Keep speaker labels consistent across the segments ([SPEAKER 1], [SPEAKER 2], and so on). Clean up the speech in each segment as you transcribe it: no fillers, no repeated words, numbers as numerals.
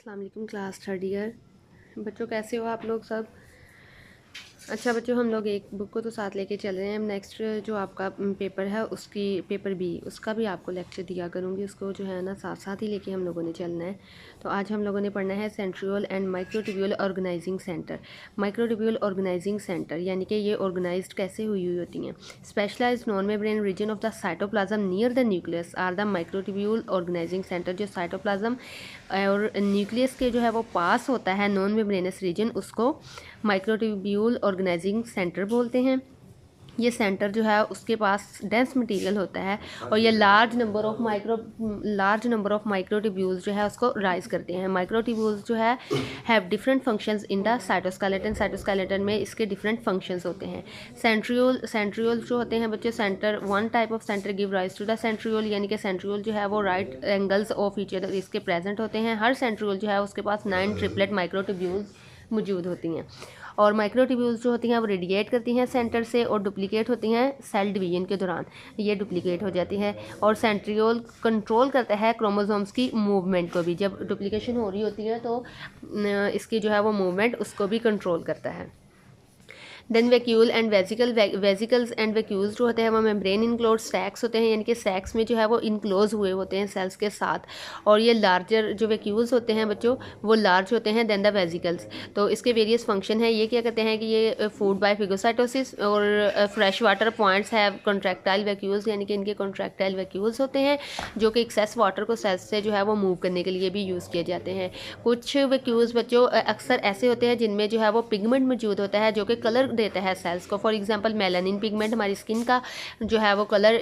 [SPEAKER 1] अस्सलाम वालेकुम class third year बच्चों, कैसे हो आप लोग सब। अच्छा बच्चों, हम लोग एक बुक को तो साथ लेके चल रहे हैं। नेक्स्ट जो आपका पेपर है उसकी पेपर बी उसका भी आपको लेक्चर दिया करूँगी, उसको जो है ना साथ साथ ही लेके हम लोगों ने चलना है। तो आज हम लोगों ने पढ़ना है centriole and microtubule organising centre. Microtubule organising centre यानी कि ये ऑर्गेनाइज्ड कैसे हुई होती हैं। Specialised non membrane region of the cytoplasm near the nucleus are the microtubule organising centre. जो साइटोप्लाज्म और न्यूक्लियस के जो है वो पास होता है नॉन मेम्ब्रेनस रीजन, उसको माइक्रोट्यूब्यूल ऑर्गेनाइजिंग सेंटर बोलते हैं। ये सेंटर जो है उसके पास डेंस मटेरियल होता है और ये लार्ज नंबर ऑफ माइक्रोट्यूब्यूल्स जो है उसको राइज करते हैं। माइक्रोट्यूब्यूल्स जो है have different functions in the cytoskeleton. Cytoskeleton में इसके डिफरेंट फंक्शंस होते हैं। सेंट्रियोल जो होते हैं बच्चों, centre one type of centre give rise to the centriole, यानी कि सेंट्रियोल जो है वो right angles of each other इसके प्रेजेंट होते हैं। हर सेंट्रियोल जो है उसके पास 9 ट्रिपलेट माइक्रोट्यूब्यूल्स मौजूद होती हैं। और माइक्रोट्यूब्यूल्स जो होती हैं वो रेडिएट करती हैं सेंटर से और डुप्लीकेट होती हैं सेल डिवीजन के दौरान, ये डुप्लीकेट हो जाती है। और सेंट्रियोल कंट्रोल करता है क्रोमोसोम्स की मूवमेंट को भी। जब डुप्लीकेशन हो रही होती है तो इसकी जो है वो मूवमेंट उसको भी कंट्रोल करता है। Then vacuole and vesicles and vacuoles जो होते हैं वो मेम्ब्रेन इनक्लोज सैक्स होते हैं, यानी कि सैक्स में जो है वो इनक्लोज हुए होते हैं सेल्स के साथ। और ये लार्जर जो वैक्यूल्स होते हैं बच्चों वो लार्ज होते हैं देन द वेजिकल्स। तो इसके वेरियस फंक्शन है। ये क्या कहते हैं कि ये फूड बाय फिगोसाइटोसिस और fresh water points have contractile vacuoles, यानी कि इनके कॉन्ट्रैक्टाइल वैक्यूल्स होते हैं जो कि एक्सेस वाटर को सेल्स से जो है वो मूव करने के लिए भी यूज़ किए जाते हैं। कुछ वैक्यूल्स बच्चों अक्सर ऐसे होते हैं जिनमें जो है वो पिगमेंट मौजूद होता है जो कि कलर देता है सेल्स को। फॉर एग्जांपल मेलानिन पिगमेंट हमारी स्किन का जो है वो कलर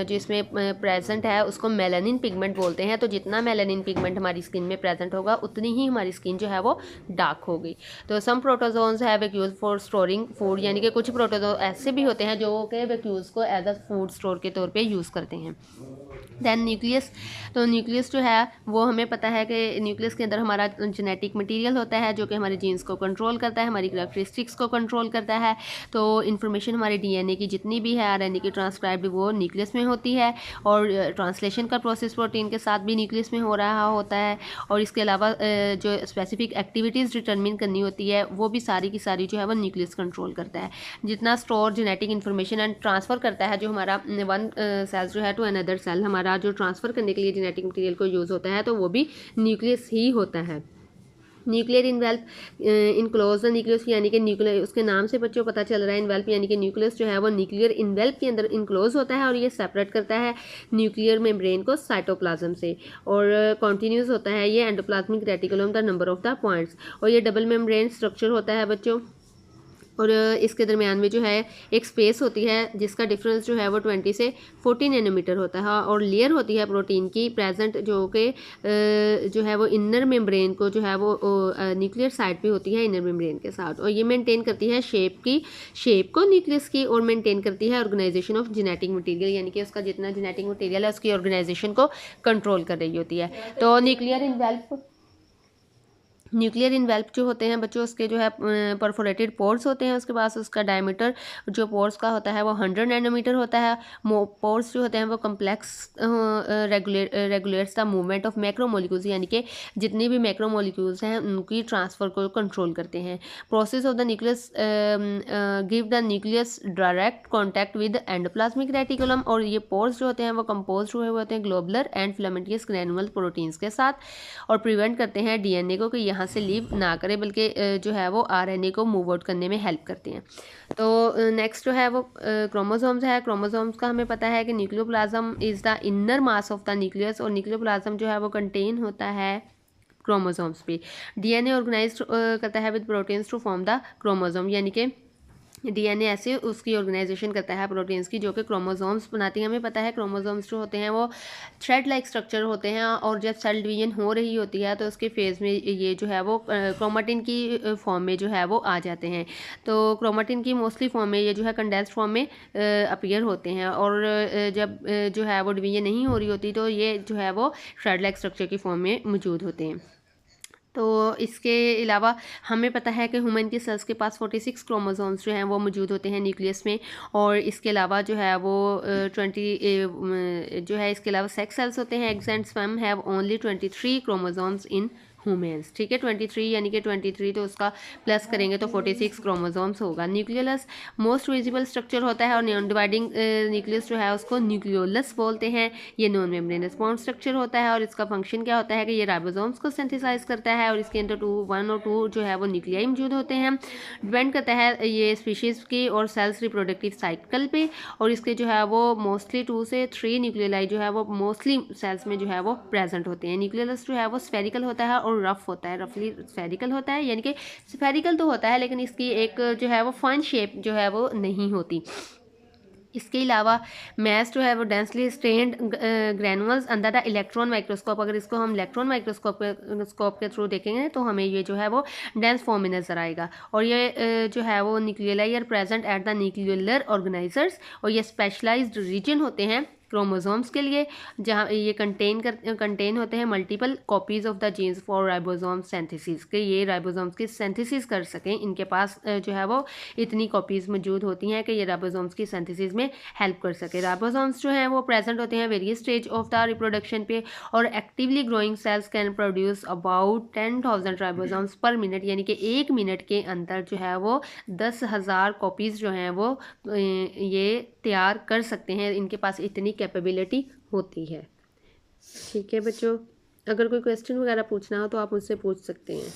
[SPEAKER 1] जो इसमें प्रेजेंट है उसको मेलानिन पिगमेंट बोलते हैं। तो जितना मेलानिन पिगमेंट हमारी स्किन में प्रेजेंट होगा उतनी ही हमारी स्किन जो है वो डार्क होगी। तो some protozoans have vacuoles for storing food, यानी कि कुछ प्रोटोजोन ऐसे भी होते हैं जो कि वैक्यूल्स को एज अ फूड स्टोर के तौर पे यूज़ करते हैं। दैन न्यूक्लियस, तो न्यूक्लियस जो है वो हमें पता है कि न्यूक्लियस के अंदर हमारा जेनेटिक मटेरियल होता है जो कि हमारे जीन्स को कंट्रोल करता है, हमारी कैरेक्टरिस्टिक्स को कंट्रोल करता है। तो इन्फॉर्मेशन हमारे डीएनए की जितनी भी है आरएनए की ट्रांसक्राइब्ड वो न्यूक्लियस में होती है। और ट्रांसलेशन का प्रोसेस प्रोटीन के साथ भी न्यूक्लियस में हो रहा होता है। और इसके अलावा जो स्पेसिफिक एक्टिविटीज़ डिटरमिन करनी होती है वो भी सारी की सारी जो है वो न्यूक्लियस कंट्रोल करता है। जितना store genetic information and transfer करता है जो हमारा वन सेल्स जो है टू अनदर सेल, हमारा जो ट्रांसफ़र करने के लिए जेनेटिक मटेरियल को यूज़ होता है तो वो भी न्यूक्लियस ही होता है। Nuclear envelope enclose the nucleus, यानी कि न्यूक्लियर उसके नाम से बच्चों पता चल रहा है इन्वेल्प, यानी कि न्यूक्लियस जो है वो न्यूक्लियर इन्वेल्प के अंदर इनक्लोज होता है और ये सेपरेट करता है न्यूक्लियर मेम्ब्रेन को साइटोप्लाज्म से। और कॉन्टीन्यूस होता है ये endoplasmic reticulum the number of the points. और ये डबल मेम्ब्रेन स्ट्रक्चर होता है बच्चों। और इसके दरमियान में जो है एक स्पेस होती है जिसका डिफरेंस जो है वो 20 से 40 नैनोमीटर होता है। और लेयर होती है प्रोटीन की प्रेजेंट जो कि जो है वो इनर मेम्ब्रेन को जो है वो न्यूक्लियर साइड पे होती है इनर मेम्ब्रेन के साथ। और ये मेंटेन करती है शेप को न्यूक्लियस की, और मेंटेन करती है ऑर्गेनाइजेशन ऑफ जेनेटिक मटेरियल, यानी कि उसका जितना जेनेटिक मटेरियल है उसकी ऑर्गेनाइजेशन को कंट्रोल कर रही होती है। तो न्यूक्लियर इन्वेल्प जो होते हैं बच्चों उसके जो है परफोरेटेड पोर्स होते हैं, उसके पास उसका डायमीटर जो पोर्स का होता है वो 100 नैनोमीटर होता है। पोर्स जो होते हैं वो complex regulates the movement of macromolecules, यानी कि जितनी भी मैक्रोमोलिक्यूल्स हैं उनकी ट्रांसफ़र को कंट्रोल करते हैं। Process of the nucleus give the nucleus direct contact with endoplasmic reticulum. और ये पोर्स जो होते हैं वो कंपोज हुए होते हैं globular and filamentous granular proteins के साथ, और प्रिवेंट करते हैं डीएनए को कि यहाँ से लीव ना करे, बल्कि जो है वो आरएनए को मूव आउट करने में हेल्प करते हैं। तो नेक्स्ट जो है वो क्रोमोसोम्स है। क्रोमोसोम्स का हमें पता है कि nucleoplasm is the inner mass of the nucleus, और न्यूक्लियोप्लाज्म जो है वो कंटेन होता है क्रोमोसोम्स पे। डीएनए ऑर्गेनाइज करता है with proteins to form the chromosome, यानी कि डीएनए ऐसे उसकी ऑर्गेनाइजेशन करता है प्रोटीन्स की जो कि क्रोमोसोम्स बनाती हैं। हमें पता है क्रोमोसोम्स जो होते हैं वो थ्रेड लाइक स्ट्रक्चर होते हैं, और जब सेल डिवीजन हो रही होती है तो उसके फेज़ में ये जो है वो क्रोमेटिन की फॉर्म में जो है वो आ जाते हैं। तो क्रोमेटिन की मोस्टली फॉर्म में ये जो है कंडेंस्ड फॉर्म में अपीयर होते हैं। और जब जो है वो डिवीजन नहीं हो रही होती तो ये जो है वो थ्रेड लाइक स्ट्रक्चर की फॉर्म में मौजूद होते हैं। तो इसके अलावा हमें पता है कि ह्यूमन की सेल्स के पास 46 क्रोमोसोम्स जो हैं वो मौजूद होते हैं न्यूक्लियस में। और इसके अलावा जो है वो 20 जो है इसके अलावा सेक्स सेल्स होते हैं। Eggs and sperm have only 23 chromosomes in womens, ठीक है। 23 यानी कि 23 तो उसका प्लस करेंगे तो 46 क्रोमोसोम्स होगा। न्यूक्लियस मोस्ट विजिबल स्ट्रक्चर होता है और नॉन डिवाइडिंग न्यूक्लियस जो है उसको न्यूक्लियोलस बोलते हैं। ये नॉन मेम्ब्रेनस बॉन्ड स्ट्रक्चर होता है और इसका फंक्शन क्या होता है कि ये राइबोसोम्स को सिंथेसाइज करता है और इसके अंदर 1 और 2 जो है वो न्यूक्लियाई मौजूद होते हैं। डिपेंड करता है ये स्पीशीज़ की और सेल्स रिप्रोडक्टिव साइकिल पे, और इसके जो है वो मोस्टली 2 से 3 न्यूक्लियोलाई जो है वो मोस्टली सेल्स में जो है वो प्रेजेंट होते हैं। न्यूक्लियस जो है वो स्फेरिकल होता है और रफ होता है, रफली स्फेरिकल होता है, यानी कि स्फेरिकल तो होता है लेकिन इसकी एक जो है वो फन शेप जो है वो नहीं होती। इसके अलावा मैस जो है वो densely strained granules under the electron microscope, अगर इसको हम इलेक्ट्रॉन माइक्रोस्कोप के थ्रू देखेंगे तो हमें ये जो है वो डेंस फॉर्म में नजर आएगा। और ये जो है वो nucleoli are present at the nucleolar organisers, और ये स्पेशलाइज्ड रीजन होते हैं क्रोमोसोम्स के लिए, जहाँ ये कंटेन होते हैं multiple copies of the genes for ribosome synthesis, के ये राइबोसोम्स की सिंथेसिस कर सकें। इनके पास जो है वो इतनी कॉपीज़ मौजूद होती हैं कि ये राइबोसोम्स की सिंथेसिस में हेल्प कर सके। राइबोसोम्स जो हैं वो प्रेजेंट होते हैं various stage of the reproduction पे, और actively growing cells can produce about 10,000 ribosomes पर मिनट, यानी कि 1 मिनट के अंदर जो है वो 10,000 कॉपीज़ जो हैं वो ये तैयार कर सकते हैं। इनके पास इतनी कैपेबिलिटी होती है। ठीक है बच्चों, अगर कोई क्वेश्चन वगैरह पूछना हो तो आप मुझसे पूछ सकते हैं।